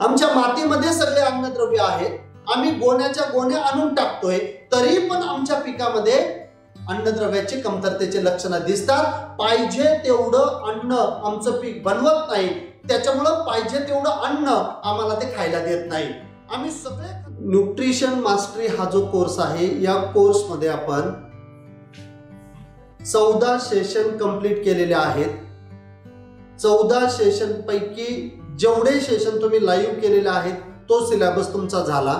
आमच्या मातीमध्ये सगळे अन्नद्रव्य आहेत, आम्ही गोण्याच्या गोण्या आणून टाकतोय, तरी पण आमच्या पिकामध्ये अन्नद्रव्याची कमतरतेचे लक्षणं दिसतात। पाहिजे तेवढं अन्न आमचं पीक बनवत नाही, त्याच्यामुळे पाहिजे तेवढं अन्न आम्हाला ते खायला देत नाही। आम्ही सगळे न्यूट्रिशन मास्टरी हा जो कोर्स आहे, या कोर्स मध्ये आपण 14 सेशन कंप्लीट केलेले आहेत। 14 सेशन पैकी जेवढे सेशन तुम्ही लाईव्ह केलेले आहेत तो सिलेबस तुमचा झाला।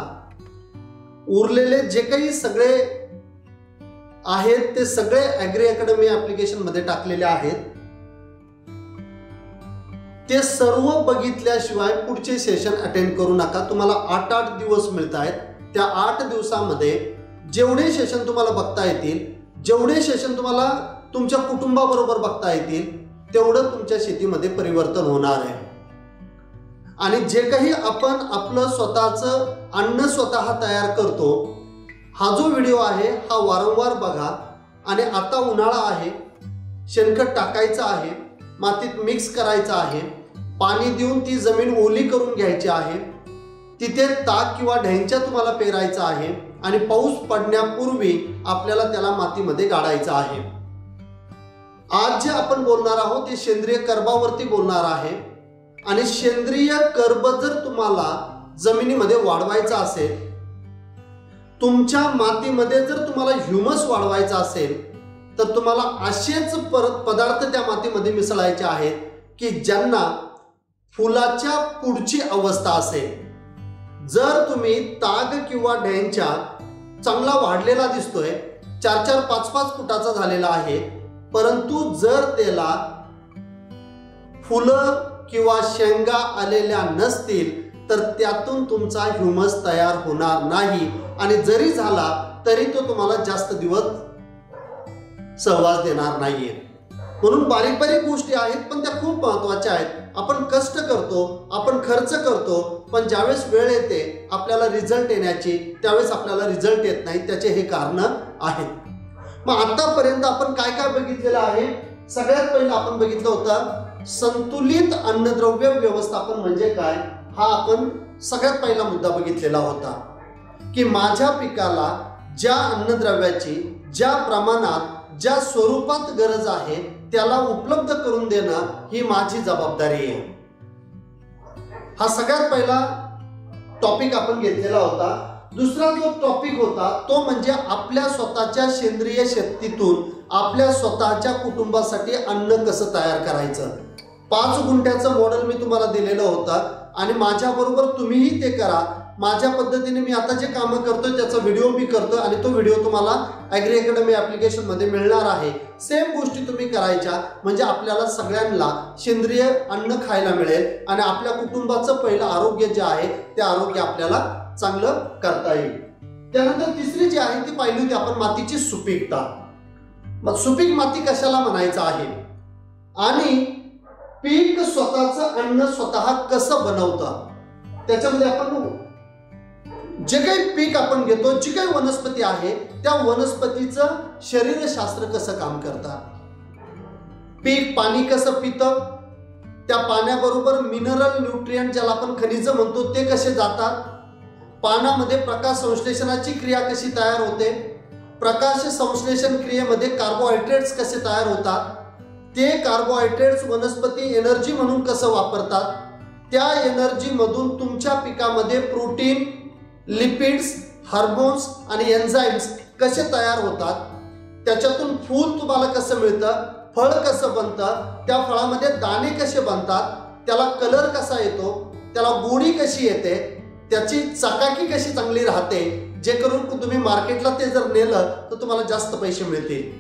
उरलेले जे काही सगळे आहेत ते सगळे ॲग्री अकॅडमी ऍप्लिकेशन मध्ये टाकलेले आहेत। ते सर्व बघितल्याशिवाय पुढचे सेशन अटेंड करू नका। तुम्हाला 8 दिवस मिळत आहेत। त्या 8 दिवसामध्ये जेवढे सेशन तुम्हाला बघता येतील, जेवढे सेशन तुम्हाला तुमच्या कुटुंबाबरोबर बघता येतील, तेवढं तुमच्या शेतीमध्ये परिवर्तन होणार आहे। आणि जे काही आपण आपलं स्वतःचं अन्न स्वतः तयार करतो, हा जो व्हिडिओ आहे हा वारंवार बघा। आणि आता उन्हाळा आहे, शेणखत टाकायचं आहे, मातीत मिक्स करायचं आहे, पाणी देऊन ती जमीन ओली करून घ्यायची आहे, तिथे ताक किंवा ढेंचा तुम्हाला पेरायचं आहे आणि पाऊस पडण्यापूर्वी आपल्याला त्याला मातीमध्ये गाडायचं आहे। आज जे आपण बोलणार आहोत ते सेंद्रिय कर्बावरती बोलणार आहे। आणि सेंद्रिय कर्ब जर तुम्हाला जमिनीमध्ये वाढवायचा असेल, तुमच्या मातीमध्ये जर तुम्हाला ह्युमस वाढवायचा असेल, तर तुम्हाला असेच पदार्थ त्या मातीमध्ये मिसळायचे आहेत की ज्यांना फुलाच्या पुढची अवस्था असेल। जर तुम्ही ताग किंवा ढेंचा चांगला वाढलेला दिसतोय, 4-4, 5-5 फुटाचा झालेला आहे, परंतु जर त्याला फुलं किंवा शेंगा आलेल्या नसतील तर त्यातून तुमचा ह्युमस तयार होणार नाही। आणि जरी झाला तरी तो तुम्हाला जास्त दिवस सहवास देणार नाहीये। म्हणून बारीक बारीक गोष्टी आहेत, पण त्या खूप महत्त्वाच्या आहेत। आपण कष्ट करतो, आपण खर्च करतो, पण ज्यावेळेस वेळ येते आपल्याला रिझल्ट येण्याची, त्यावेळेस आपल्याला रिझल्ट येत नाही। त्याचे हे कारण आहेत। मग आतापर्यंत आपण काय काय बघितलेलं आहे? सगळ्यात पहिलं आपण बघितलं होतं संतुलित अन्नद्रव्य व्यवस्थापन म्हणजे काय, हा आपण सगळ्यात पहिला मुद्दा बघितलेला होता की माझ्या पिकाला ज्या अन्नद्रव्याची ज्या प्रमाणात ज्या स्वरूपात गरज आहे त्याला उपलब्ध करून देणं ही माझी जबाबदारी आहे। हा सगळ्यात पहिला टॉपिक आपण घेतलेला होता। दुसरा जो टॉपिक होता तो म्हणजे आपल्या स्वतःच्या सेंद्रिय शेतीतून आपल्या स्वतःच्या कुटुंबासाठी अन्न कसं तयार करायचं। 5 गुंठ्याचं मॉडेल मी तुम्हाला दिलेलं होतं आणि माझ्याबरोबर तुम्हीही ते करा। माझ्या पद्धतीने मी आता जे कामं करतोय त्याचा व्हिडिओ मी करतोय आणि तो व्हिडिओ तुम्हाला ॲग्री अकॅडमी ऍप्लिकेशन मध्ये मिळणार आहे। सेम गोष्टी तुम्ही करायच्या, म्हणजे आपल्याला सगळ्यांना सेंद्रिय अन्न खायला मिळेल आणि आपल्या कुटुंबाचं पहिलं आरोग्य जे आहे ते आरोग्य आपल्याला चांगलं करता येईल। त्यानंतर तिसरी जी आहे ती पाहिली होती आपण मातीची सुपीकता। मग सुपीक माती कशाला म्हणायचं आहे आणि पीक स्वतःचं अन्न स्वतः कसं बनवतं, त्याच्यामध्ये आपण जे काही पीक आपण घेतो, जी काही वनस्पती आहे त्या वनस्पतीचं शरीरशास्त्र कसं काम करतं, पीक पाणी कसं पितं, त्या पाण्याबरोबर मिनरल न्यूट्रिएंट ज्याला आपण खनिज म्हणतो ते कसे जातात, पानामध्ये प्रकाश संश्लेषणाची क्रिया कशी तयार होते, प्रकाश संश्लेषण क्रियेमध्ये कार्बोहायड्रेट्स कसे तयार होतात, ते कार्बोहायड्रेट्स वनस्पती एनर्जी म्हणून कसं वापरतात, त्या एनर्जी मधून तुमच्या पिकामध्ये प्रोटीन, लिपिड्स, हार्मोन्स आणि एन्झाइम्स कसे तयार होतात, त्याच्यातून फूल तुम्हाला कसं मिळतं, फळ कसं बनतं, त्या फळामध्ये दाणे कसे बनतात, त्याला कलर कसा येतो, त्याला गोडी कशी येते, त्याची चकाकी कशी चांगली राहते, जे करून तुम्ही मार्केटला ते जर नेलं तर तुम्हाला जास्त पैसे मिळतील।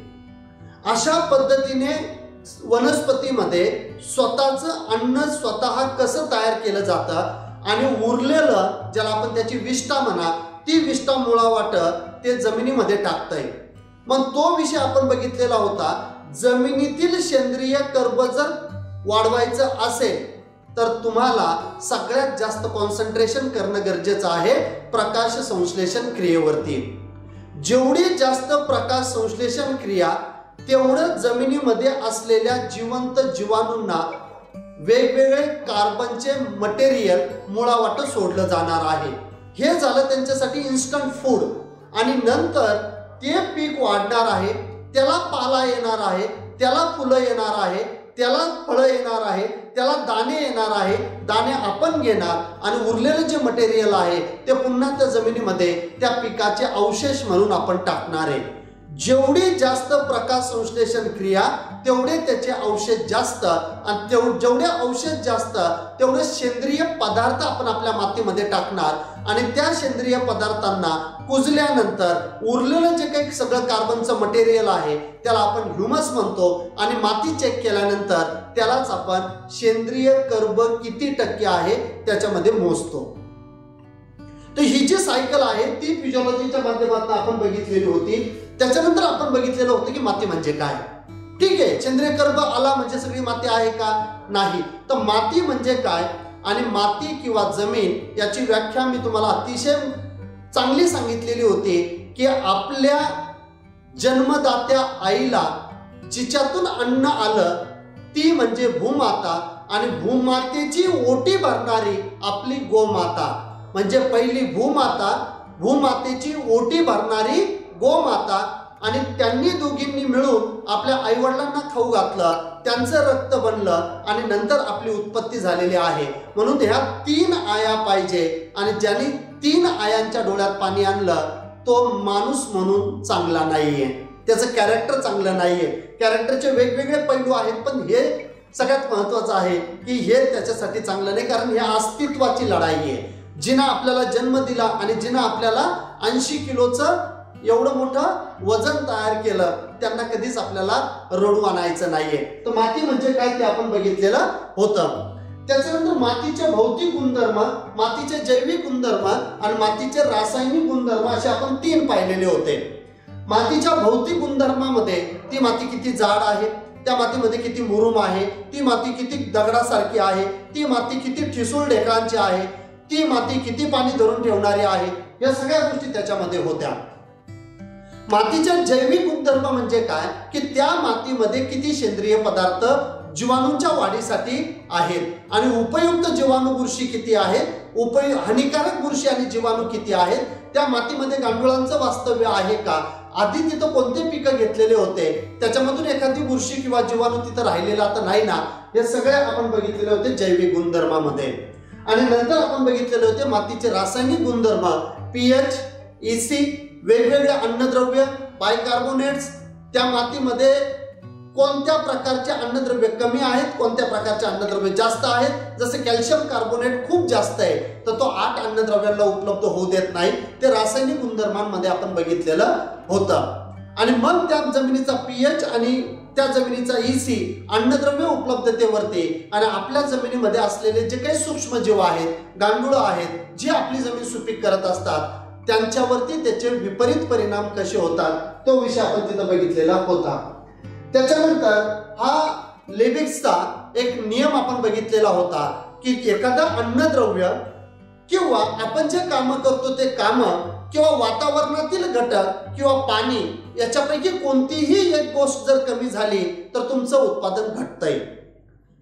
अशा पद्धतीने वनस्पतीमध्ये स्वतःचं अन्न स्वतः कसं तयार केलं जातं आणि उरलेलं ज्याला आपण त्याची विष्ठा म्हणा, ती विष्ठा मुळावाट ते जमिनीमध्ये टाकतंय। मग तो विषय आपण बघितलेला होता। जमिनीतील सेंद्रिय कर्ब जर वाढवायचं असेल तर तुम्हाला सगळ्यात जास्त कॉन्सन्ट्रेशन करणं गरजेचं आहे प्रकाश संश्लेषण क्रियेवरती। जेवढी जास्त प्रकाश संश्लेषण क्रिया तेवढं जमिनीमध्ये असलेल्या जिवंत जीवाणूंना वेगवेगळे कार्बनचे मटेरियल मुळावाट सोडलं जाणार आहे. हे झालं त्यांच्यासाठी इन्स्टंट फूड. आणि नंतर ते पीक वाढणार आहे, त्याला पाला येणार आहे, त्याला फुलं येणार आहे, त्याला फळं येणार आहे, त्याला दाणे येणार आहे, दाणे आपण घेणार आणि उरलेलं जे मटेरियल आहे ते पुन्हा त्या जमिनीमध्ये त्या पिकाचे अवशेष म्हणून आपण टाकणार आहे. जेवढी जास्त प्रकाश संश्लेषण क्रिया तेवढे त्याचे अवशेष जास्त, आणि जेवढे अवशेष जास्त तेवढे सेंद्रिय पदार्थ आपण आपल्या मातीमध्ये टाकणार. आणि त्या सेंद्रिय पदार्थांना कुजल्यानंतर उरलेलं जे काही सगळं कार्बनचं मटेरियल आहे त्याला आपण ह्युमस म्हणतो. आणि माती चेक केल्यानंतर त्यालाच आपण सेंद्रिय कर्ब किती टक्के आहे त्याच्यामध्ये मोजतो. तर ही जी सायकल आहे ती फिजिओलॉजीच्या माध्यमातून आपण बघितलेली होती. त्याच्यानंतर आपण बघितलेलं होतं की माती म्हणजे काय. ठीक आहे, सेंद्रिय कर्ब आला म्हणजे सगळी माती आहे का? नाही. तर माती म्हणजे काय आणि माती किंवा जमीन याची व्याख्या मी तुम्हाला अतिशय चांगली सांगितलेली होती की आपल्या जन्मदात्या आईला जिच्यातून अन्न आलं ती म्हणजे भूमाता, आणि भूमातेची ओटी भरणारी आपली गोमाता. म्हणजे पहिली भूमाता, भूमातेची ओटी भरणारी गोमाता, आणि त्यांनी दोघींनी मिळून आपल्या आईवडिलांना खाऊ घातलं, त्यांचं रक्त बनलं आणि नंतर आपली उत्पत्ती झालेली आहे. म्हणून ह्या 3 आया पाहिजे, आणि ज्यांनी 3 आयांच्या डोळ्यात पाणी आणलं तो माणूस म्हणून चांगला नाहीये, त्याचं कॅरेक्टर चांगलं नाहीये. कॅरेक्टरचे वेगवेगळे पैलू आहेत, पण हे सगळ्यात महत्वाचं आहे की हे त्याच्यासाठी चांगलं नाही, कारण हे अस्तित्वाची लढाई आहे. जिनं आपल्याला जन्म दिला आणि जिनं आपल्याला 80 किलोचं एवढं मोठं वजन तयार केलं त्यांना कधीच आपल्याला रडू आणायचं नाहीये. तर माती म्हणजे काय ते आपण बघितलेलं होतं. त्याच्यानंतर मातीचे भौतिक गुणधर्म, मातीचे जैविक गुणधर्म आणि मातीचे रासायनिक गुणधर्म असे आपण 3 पाहिलेले होते. मातीच्या भौतिक गुणधर्मामध्ये ती माती किती जाड आहे, त्या मातीमध्ये किती मुरुम आहे, ती माती किती दगडासारखी आहे, ती माती किती ठिसूळ ढेकळांची आहे, ती माती किती पाणी धरून ठेवणारी आहे, या सगळ्या गोष्टी त्याच्यामध्ये होत्या. मातीच्या जैविक गुणधर्म म्हणजे काय की त्या मातीमध्ये किती सेंद्रिय पदार्थ जीवाणूंच्या वाढीसाठी आहेत, आणि उपयुक्त जीवाणू बुरशी किती आहेत, हानिकारक बुरशी आणि जीवाणू किती आहेत, त्या मातीमध्ये गांडुळांचं वास्तव्य आहे का, आधी तिथं कोणते पिकं घेतलेले होते, त्याच्यामधून एखादी बुरशी किंवा जीवाणू तिथं राहिलेला तर नाही ना, हे सगळे आपण बघितलेले होते जैविक गुणधर्मामध्ये. आणि नंतर आपण बघितलेले होते मातीचे रासायनिक गुणधर्म, पीएच, EC, वेगवेगळे अन्नद्रव्य, बायकार्बोनेट्स, त्या मातीमध्ये कोणत्या प्रकारचे अन्नद्रव्य कमी आहेत, कोणत्या प्रकारचे अन्नद्रव्य जास्त आहेत. जसे कॅल्शियम कार्बोनेट खूप जास्त आहे तर तो 8 अन्नद्रव्यांना उपलब्ध होऊ देत नाही, ते रासायनिक गुणधर्मांमध्ये आपण बघितलेलं होतं. आणि मग त्या जमिनीचा पीएच आणि त्या जमिनीचा EC अन्नद्रव्य उपलब्धतेवरती आणि आपल्या जमिनीमध्ये असलेले जे काही सूक्ष्मजीव आहेत, गांडूळ आहेत, जे आपली जमीन सुपीक करत असतात त्यांच्यावरती त्याचे विपरीत परिणाम कसे होतात तो विषय आपण तिथं बघितलेला होता. त्याच्यानंतर हा लेविक्सचा एक नियम आपण बघितलेला होता की एखादा अन्नद्रव्य किंवा आपण जे काम करतो ते काम किंवा वातावरणातील घटक किंवा पाणी याच्यापैकी कोणतीही एक गोष्ट जर कमी झाली तर तुमचं उत्पादन घटतंय.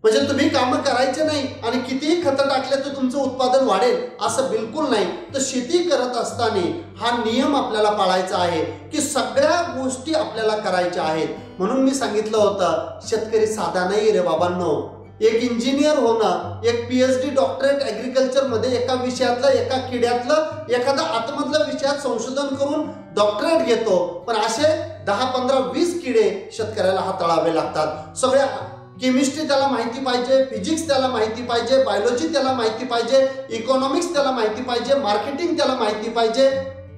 म्हणजे तुम्ही काम करायचे नाही आणि कितीही खतं टाकले तर तुमचं उत्पादन वाढेल असं बिलकुल नाही. तर शेती करत असताना हा नियम आपल्याला पाळायचा आहे की सगळ्या गोष्टी आपल्याला करायच्या आहेत. म्हणून मी सांगितलं होतं शेतकरी साधा नाही रे बाबांनो. एक इंजिनियर होणं, एक PhD डॉक्टरेट ऍग्रिकल्चर मध्ये एका विषयातलं, एका किड्यातलं, एखादा आतमधल्या विषयात संशोधन करून डॉक्टरेट घेतो, पण असे 10, 15, 20 किडे शेतकऱ्याला हाताळावे लागतात. सगळ्या केमिस्ट्री त्याला माहिती पाहिजे, फिजिक्स त्याला माहिती पाहिजे, बायोलॉजी त्याला माहिती पाहिजे, इकॉनॉमिक्स त्याला माहिती पाहिजे, मार्केटिंग त्याला माहिती पाहिजे,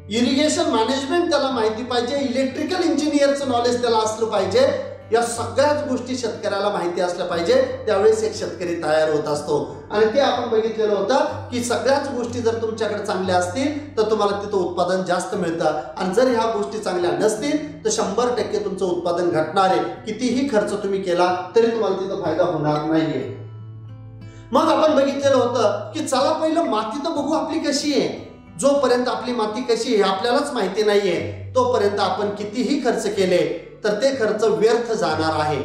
इरिगेशन मॅनेजमेंट त्याला माहिती पाहिजे, इलेक्ट्रिकल इंजिनियरचं नॉलेज त्याला असलं पाहिजे. या सगळ्याच गोष्टी शेतकऱ्याला माहिती असल्या पाहिजे, त्यावेळेस एक शेतकरी तयार होत असतो. आणि ते आपण बघितलेलं होतं की सगळ्याच गोष्टी जर तुमच्याकडे चांगल्या असतील तर तुम्हाला तिथं उत्पादन जास्त मिळतं, आणि जर ह्या गोष्टी चांगल्या नसतील तर 100% तुमचं उत्पादन घटणार आहे. कितीही खर्च तुम्ही केला तरी तुम्हाला तिथं फायदा होणार नाहीये. मग आपण बघितलेलं होतं की चला पहिलं माती तर बघू आपली कशी आहे. जोपर्यंत आपली माती कशी आहे आपल्यालाच माहिती नाहीये तोपर्यंत आपण कितीही खर्च केले तर ते खर्च व्यर्थ जाणार आहे.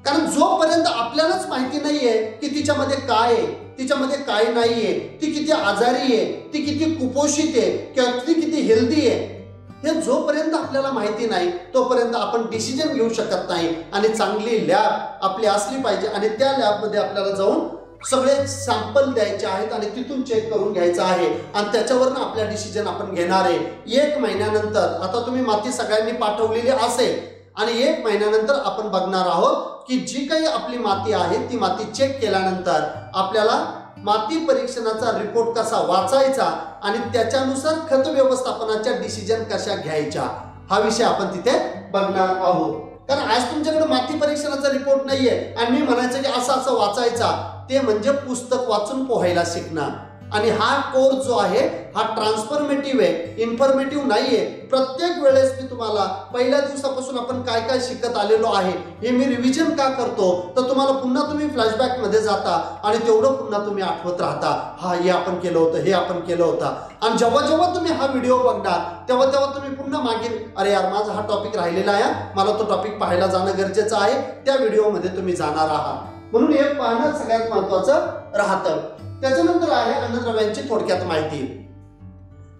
कारण जोपर्यंत आपल्यालाच माहिती नाहीये की तिच्यामध्ये काय आहे, तिच्यामध्ये काय नाहीये, ती किती आजारी आहे, ती किती कुपोषित आहे किंवा ती किती हेल्दी आहे, हे जोपर्यंत आपल्याला माहिती नाही तोपर्यंत आपण डिसिजन घेऊ शकत नाही. आणि चांगली लॅब आपली असली पाहिजे आणि त्या लॅबमध्ये आपल्याला जाऊन सगळे सॅम्पल द्यायचे आहेत आणि तिथून चेक करून घ्यायचं आहे आणि त्याच्यावरनं आपल्या डिसिजन आपण घेणार आहे. 1 महिन्यानंतर आता तुम्ही माती सगळ्यांनी पाठवलेली असेल आणि 1 महिन्यानंतर आपण बघणार आहोत की जी काही आपली माती आहे ती माती चेक केल्यानंतर आपल्याला माती परीक्षणाचा रिपोर्ट कसा वाचायचा आणि त्याच्यानुसार खत व्यवस्थापनाच्या डिसिजन कशा घ्यायच्या हा विषय आपण तिथे बघणार आहोत. कारण आज तुमच्याकडे माती परीक्षणाचा रिपोर्ट नाहीये आणि मी म्हणायचं की असं असं वाचायचा, ते म्हणजे पुस्तक वाचून पोहायला शिकणं. आणि हा कोर्स जो आहे हा ट्रान्सफॉर्मेटिव्ह आहे, इन्फॉर्मेटिव्ह नाहीये. प्रत्येक वेळेस मी तुम्हाला पहिल्या दिवसापासून आपण काय काय शिकत आलेलो आहे हे मी रिव्हिजन का करतो, तर तुम्हाला पुन्हा तुम्ही फ्लॅशबॅक मध्ये जाता आणि तेवढं पुन्हा तुम्ही आठवत राहता, हा हे आपण केलं होतं, हे आपण केलं होतं. आणि जेव्हा जेव्हा तुम्ही हा व्हिडिओ बघणार तेव्हा तेव्हा तुम्ही पुन्हा मागील अरे यार माझा हा टॉपिक राहिलेला आहे, मला तो टॉपिक पाहायला जाणं गरजेचं आहे, त्या व्हिडिओमध्ये तुम्ही जाणार आहात. म्हणून हे पाहणं सगळ्यात महत्वाचं राहतं. त्याच्यानंतर आहे अन्नद्रव्यांची थोडक्यात माहिती.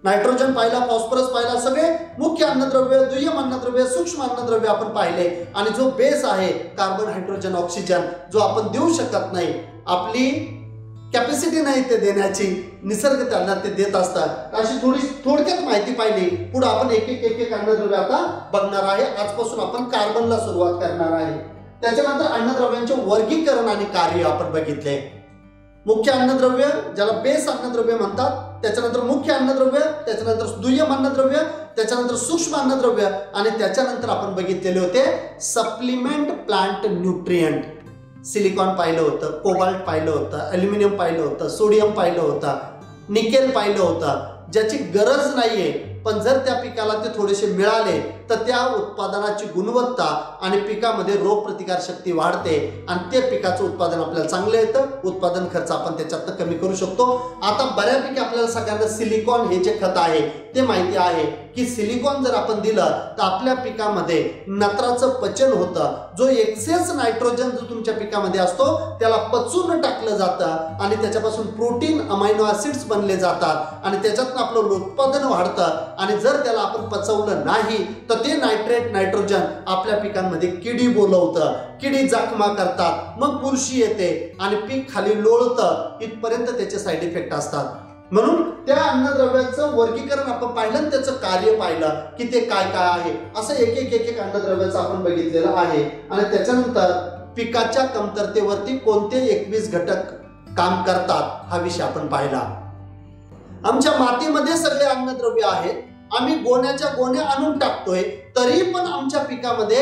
नायट्रोजन पाहिला, फॉस्फरस पाहिला, सगळे मुख्य अन्नद्रव्य, दुय्यम अन्नद्रव्य, सूक्ष्म अन्नद्रव्य आपण पाहिले. आणि जो बेस आहे कार्बन, हायड्रोजन, ऑक्सिजन जो आपण देऊ शकत नाही, आपली कॅपॅसिटी नाही ते देण्याची, निसर्ग त्यांना ते देत असतात. अशी थोडक्यात माहिती पाहिली. पुढे आपण एक एक अन्नद्रव्य आता बघणार आहे. आजपासून आपण कार्बनला सुरुवात करणार आहे. त्याच्यानंतर अन्नद्रव्यांचे वर्गीकरण आणि कार्य आपण बघितले. मुख्य अन्नद्रव्य ज्याला बेस अन्नद्रव्य म्हणतात, त्याच्यानंतर मुख्य अन्नद्रव्य, त्याच्यानंतर दुय्यम अन्नद्रव्य, त्याच्यानंतर सूक्ष्म अन्नद्रव्य आणि त्याच्यानंतर आपण बघितलेले होते सप्लिमेंट प्लांट न्यूट्रिएंट. सिलिकॉन पाहिलं होतं, कोबाल्ट पाहिलं होतं, अल्युमिनियम पाहिलं होतं, सोडियम पाहिलं होतं, निकेल पाहिलं होतं. ज्याची गरज नाहीये पण जर त्या पिकाला ते थोडेसे मिळाले तर त्या उत्पादनाची गुणवत्ता आणि पिकामध्ये रोग प्रतिकार शक्ती वाढते आणि ते पिकाचं उत्पादन आपल्याला चांगलं येतं. उत्पादन खर्च आपण त्याच्यातनं कमी करू शकतो. आता बऱ्यापैकी आपल्याला सगळ्यांना सिलिकॉन हे जे खत आहे ते माहिती आहे की सिलिकॉन जर आपण दिलं तर आपल्या पिकामध्ये नत्राचं पचन होतं. जो एक्सेस नायट्रोजन जो तुमच्या पिकामध्ये असतो त्याला पचून टाकलं जातं आणि त्याच्यापासून प्रोटीन, अमायनो ऍसिड्स बनले जातात आणि त्याच्यातनं आपलं उत्पादन वाढतं. आणि जर त्याला आपण पचवलं नाही तर ते नायट्रेट नायट्रोजन आपल्या पिकांमध्ये किडी बोलवतं, किडी जखमा करतात, मग बुरशी येते आणि पीक खाली लोळतं. इथपर्यंत त्याचे साईड इफेक्ट असतात. म्हणून त्या अन्नद्रव्याचं वर्गीकरण आपण पाहिलं आणि त्याचं कार्य पाहिलं की ते काय काय आहे. असं एक एक अन्नद्रव्याचं आपण बघितलेलं आहे. आणि त्याच्यानंतर पिकाच्या कमतरतेवरती कोणते 21 घटक काम करतात हा विषय आपण पाहिला. आमच्या मातीमध्ये सगळे अन्नद्रव्य आहेत, आम्ही गोण्याच्या गोण्या आणून टाकतोय तरी पण आमच्या पिकामध्ये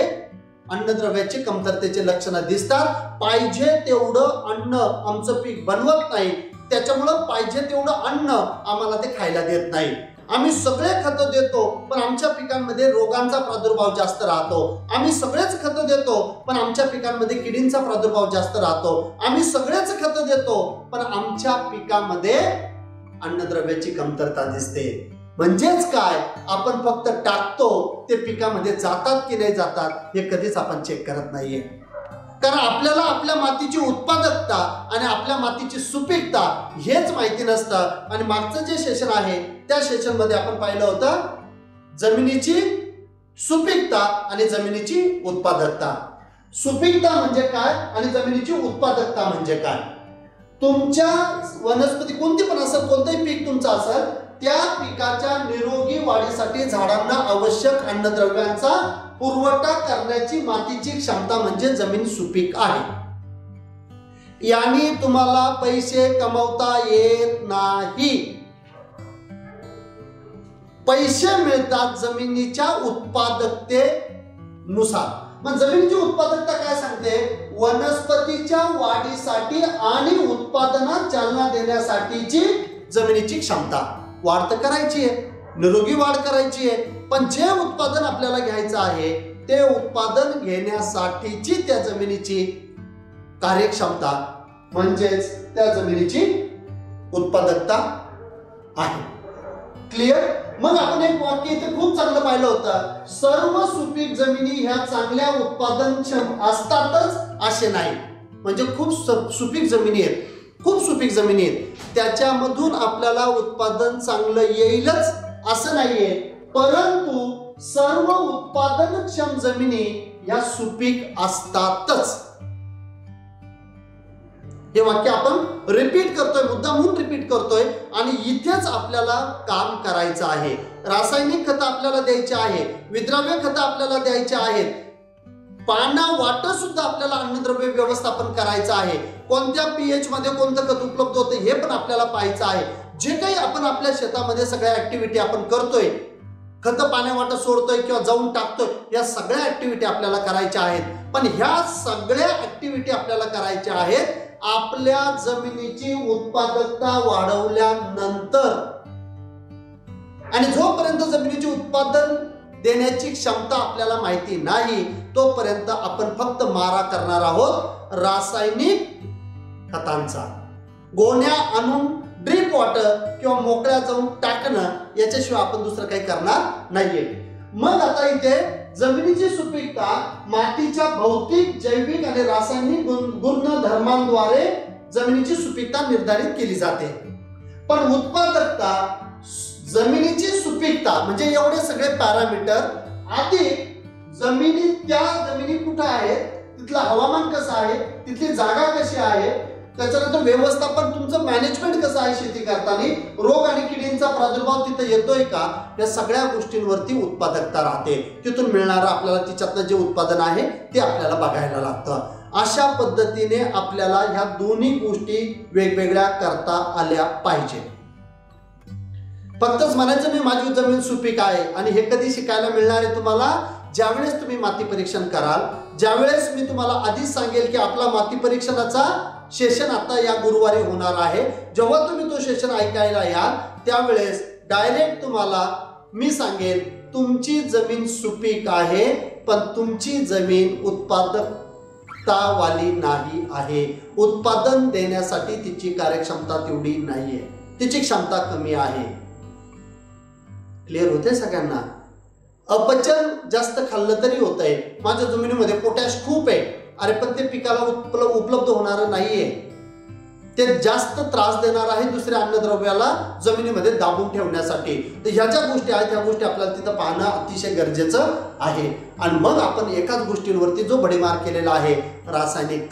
अन्नद्रव्याची कमतरतेचे लक्षणं दिसतात. पाहिजे तेवढं अन्न आमचं पीक बनवत नाही, त्याच्यामुळं पाहिजे तेवढं अन्न आम्हाला ते खायला देत नाही. आम्ही सगळे खतं देतो पण आमच्या पिकांमध्ये रोगांचा प्रादुर्भाव जास्त राहतो. आम्ही सगळेच खतं देतो पण आमच्या पिकांमध्ये किडींचा प्रादुर्भाव जास्त राहतो. आम्ही सगळेच खतं देतो पण आमच्या पिकामध्ये अन्नद्रव्याची कमतरता दिसते. म्हणजेच काय, आपण फक्त टाकतो, ते पिकामध्ये जातात की नाही जातात हे कधीच आपण चेक करत नाहीये. कारण आपल्याला आपल्या मातीची उत्पादकता आणि आपल्या मातीची सुपीकता हेच माहिती नसतं. आणि मागचं जे सेशन आहे त्या सेशन मध्ये आपण पाहिलं होतं जमिनीची सुपीकता आणि जमिनीची उत्पादकता. सुपीकता म्हणजे काय आणि जमिनीची उत्पादकता म्हणजे काय. तुमच्या वनस्पती कोणती पण असेल, कोणतंही पीक तुमचं असेल, त्या पिकाच्या निरोगी वाढीसाठी झाडांना आवश्यक अन्नद्रव्यांचा पुरवठा करण्याची मातीची क्षमता म्हणजे जमीन सुपीक आहे. याने तुम्हाला पैसे कमवता येत नाही. पैसे मिळतात जमिनीच्या उत्पादकतेनुसार. मग जमिनीची उत्पादकता काय सांगते, वनस्पतीच्या वाढीसाठी आणि उत्पादनात चालना देण्यासाठीची जमिनीची क्षमता. वाढ तर करायची आहे, निरोगी वाढ करायची आहे, पण जे उत्पादन आपल्याला घ्यायचं आहे ते उत्पादन घेण्यासाठीची त्या जमिनीची कार्यक्षमता म्हणजेच त्या जमिनीची उत्पादकता आहे. क्लिअर? मग आपण एक वाक्य इथे खूप चांगलं पाहिलं होतं, सर्व सुपीक जमिनी ह्या चांगल्या उत्पादनक्षम असतातच असे नाही. म्हणजे खूप सुपीक जमिनी आहेत, खूप सुपीक जमिनी आहेत, त्याच्यामधून आपल्याला उत्पादन चांगलं येईलच असं नाहीये, परंतु सर्व उत्पादनक्षम जमिनी या सुपीक असतातच. हे वाक्य आपण रिपीट करतोय, मुद्दामहून रिपीट करतोय आणि इथेच आपल्याला काम करायचं आहे. रासायनिक खतं आपल्याला द्यायचे आहे, विद्राव्य खतं आपल्याला द्यायचे आहेत, पाना वाटं सुद्धा आपल्याला अन्नद्रव्य व्यवस्थापन करायचं आहे. कोणत्या पीएच मध्ये कोणतं खत उपलब्ध होतं हे पण आपल्याला पाहायचं आहे. जे काही आपण आपल्या शेतामध्ये सगळ्या ऍक्टिव्हिटी आपण करतोय, खतं पाण्यावाटं सोडतोय किंवा जाऊन टाकतोय, या सगळ्या ऍक्टिव्हिटी आपल्याला करायच्या आहेत. पण ह्या सगळ्या ऍक्टिव्हिटी आपल्याला करायच्या आहेत आपल्या जमिनीची उत्पादकता वाढवल्यानंतर. आणि जोपर्यंत जमिनीचे उत्पादन देण्याची क्षमता आपल्याला माहिती नाही तोपर्यंत आपण फक्त मारा करणार आहोत रासायनिक खतांचा. गोण्या आणून ड्रिप वॉटर किंवा मोकळ्या जाऊन टाकणं याच्याशिवाय आपण दुसरं काही करणार नाहीये. मग आता इथे जमिनीची सुपीकता मातीच्या भौतिक, जैविक आणि रासायनिक गुणधर्मांद्वारे जमिनीची सुपीकता निर्धारित केली जाते. पण उत्पादकता, जमिनीची सुपीकता म्हणजे एवढे सगळे पॅरामीटर, आधी त्या जमिनी कुठं आहेत, तिथलं हवामान कसं आहे, तिथली जागा कशी आहे, त्याच्यानंतर व्यवस्थापन, तुमचं मॅनेजमेंट कसं आहे शेती करताना, रोग आणि किडींचा प्रादुर्भाव तिथे येतोय का, या सगळ्या गोष्टींवरती उत्पादकता राहते. तिथून मिळणारं आपल्याला तिच्यातलं जे उत्पादन आहे ते आपल्याला बघायला लागतं. अशा पद्धतीने आपल्याला ह्या दोन्ही गोष्टी वेगवेगळ्या करता आल्या पाहिजे. फक्तच म्हणायचं मी माझी जमीन सुपीक आहे आणि हे कधी शिकायला मिळणार आहे तुम्हाला, ज्यावेळेस तुम्ही माती परीक्षण कराल, ज्यावेळेस मी तुम्हाला आधीच सांगेल की आपला माती परीक्षणाचा सेशन आता या गुरुवारी होणार आहे. जेव्हा तुम्ही तो सेशन ऐकायला याल त्यावेळेस डायरेक्ट तुम्हाला मी सांगेन तुमची जमीन सुपीक आहे पण तुमची जमीन उत्पादकतावाली नाही आहे. उत्पादन देण्यासाठी तिची कार्यक्षमता तेवढी नाहीये, तिची क्षमता कमी आहे. क्लिअर होते सगळ्यांना? अपचन जास्त खाल्लं तरी होतंय, माझ्या जमिनीमध्ये पोटॅश खूप आहे, अरे पण ते पिकाला उपलब्ध होणार नाहीये, ते जास्त त्रास देणार आहे दुसऱ्या अन्नद्रव्याला जमिनीमध्ये दाबून ठेवण्यासाठी. तर ह्या ज्या गोष्टी आहेत ह्या गोष्टी आपल्याला तिथं पाहणं अतिशय गरजेचं आहे. आणि मग आपण एकाच गोष्टींवरती जो भडीमार केलेला आहे रासायनिक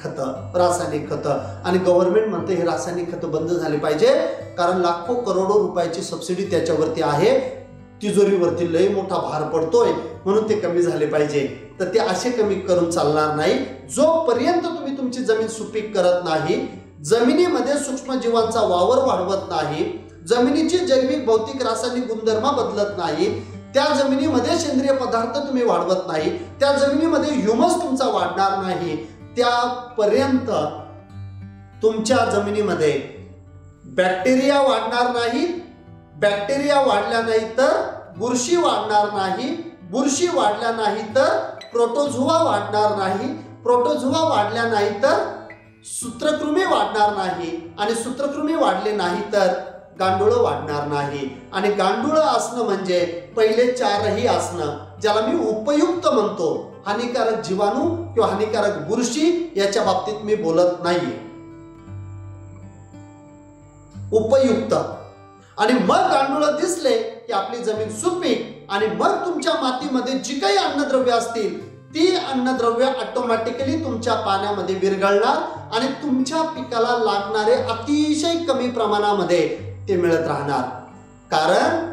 खतं आणि गव्हर्नमेंट म्हणते हे रासायनिक खतं बंद झाले पाहिजे, कारण लाखो करोडो रुपयाची सबसिडी त्याच्यावरती आहे, तिजोरीवरती लय मोठा भार पडतोय म्हणून ते कमी झाले पाहिजे. तर ते असे कमी करून चालणार नाही. जोपर्यंत तुम्ही तुमची जमीन सुपीक करत नाही, जमिनीमध्ये सूक्ष्मजीवांचा वावर वाढवत नाही, जमिनीची जैविक, भौतिक, रासायनिक गुणधर्म बदलत नाही, त्या जमिनीमध्ये सेंद्रिय पदार्थ तुम्ही वाढवत नाही, त्या जमिनीमध्ये ह्युमस तुमचा वाढणार नाही, त्यापर्यंत तुमच्या जमिनीमध्ये बॅक्टेरिया वाढणार नाही. बॅक्टेरिया वाढल्या नाही तर बुरशी वाढणार नाही, बुरशी वाढल्या नाही तर प्रोटोझोआ वाढणार नाही, प्रोटोझोआ वाढल्या नाही तर सूत्रकृमी वाढणार नाही, आणि सूत्रकृमी वाढले नाही तर गांडूळ वाढणार नाही. आणि गांडूळ असणं म्हणजे पहिले चारही असणं, ज्याला मी उपयुक्त म्हणतो. हानिकारक जीवाणू किंवा हानिकारक बुरशी याच्या बाबतीत मी बोलत नाही, उपयुक्त. आणि मग गांडूळ दिसले की आपली जमीन सुपीक, आणि मग तुमच्या मातीमध्ये जी काही अन्नद्रव्य असतील ती अन्नद्रव्य ऑटोमॅटिकली तुमच्या पाण्यामध्ये विरघळणार आणि तुमच्या पिकाला लागणारे अतिशय कमी प्रमाणामध्ये ते मिळत राहणार. कारण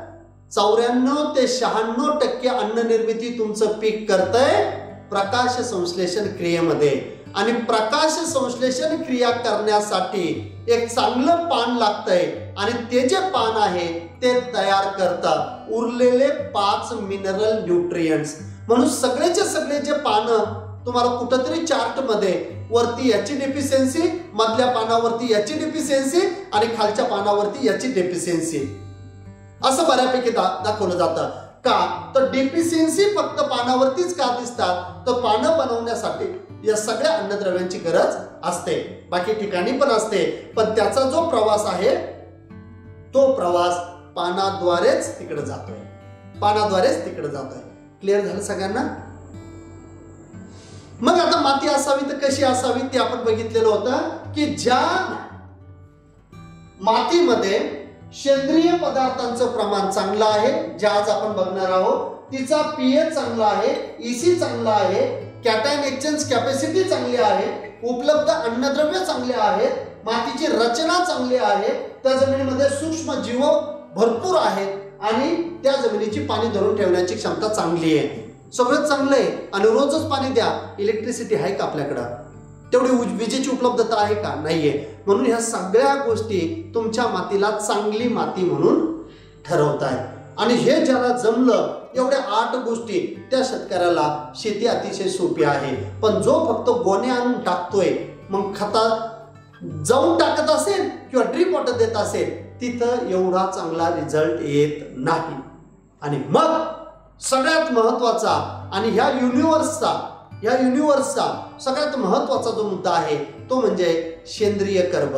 94 ते 96% अन्न निर्मिती तुमचं पीक करतंय प्रकाश संश्लेषण क्रियेमध्ये. आणि प्रकाश संश्लेषण क्रिया करण्यासाठी एक चांगलं पान लागतंय, आणि ते जे पान आहे ते तयार करतं उरलेले 5 मिनरल न्यूट्रिएंट्स. म्हणून सगळेचे सगळे जे पानं तुम्हाला कुठंतरी चार्ट मध्ये वरती याची डेफिशियन्सी, मधल्या पानावरती याची डेफिशियन्सी आणि खालच्या पानावरती याची डेफिशियन्सी असं बऱ्यापैकी दाखवलं जातं. का तर डेफिशियन्सी फक्त पानावरतीच का दिसतात, तर पानं बनवण्यासाठी या सगळ्या अन्नद्रव्यांची गरज असते, बाकी ठिकाणी पण असते, पण त्याचा जो प्रवास आहे तो प्रवास पानाद्वारेच तिकडे जातोय, पानाद्वारेच तिकडे जातोय. क्लिअर झालं सगळ्यांना? मग आता माती असावी तर कशी असावी ते आपण बघितलेलं होतं की ज्या मातीमध्ये सेंद्रिय पदार्थांचं प्रमाण चांगलं आहे, जे आज आपण बघणार आहोत, तिचा पीएच चांगला आहे, ईसी चांगला आहे, कॅटायन एक्सचेंज कॅपॅसिटी चांगली आहे, उपलब्ध अन्नद्रव्य चांगले आहेत, मातीची रचना चांगली आहे, त्या जमिनीमध्ये सूक्ष्म जीव भरपूर आहेत आणि त्या जमिनीची पाणी धरून ठेवण्याची क्षमता चांगली आहे. सगळं चांगलं आहे आणि रोजच पाणी द्या. इलेक्ट्रिसिटी आहे का आपल्याकडं? तेवढी विजेची उपलब्धता आहे का? नाहीये. म्हणून ह्या सगळ्या गोष्टी तुमच्या मातीला चांगली माती म्हणून ठरवतायत. आणि हे ज्याला जमलं, एवढ्या 8 गोष्टी, त्या शेतकऱ्याला शेती अतिशय सोपी आहे. पण जो फक्त गोणे आणून टाकतोय, मग खतात जाऊन टाकत असेल किंवा ड्रीप वॉटर देत असेल, तिथं एवढा चांगला रिझल्ट येत नाही. आणि मग सगळ्यात महत्वाचा आणि ह्या युनिव्हर्सचा सगळ्यात महत्वाचा जो मुद्दा आहे तो म्हणजे सेंद्रिय कर्ब.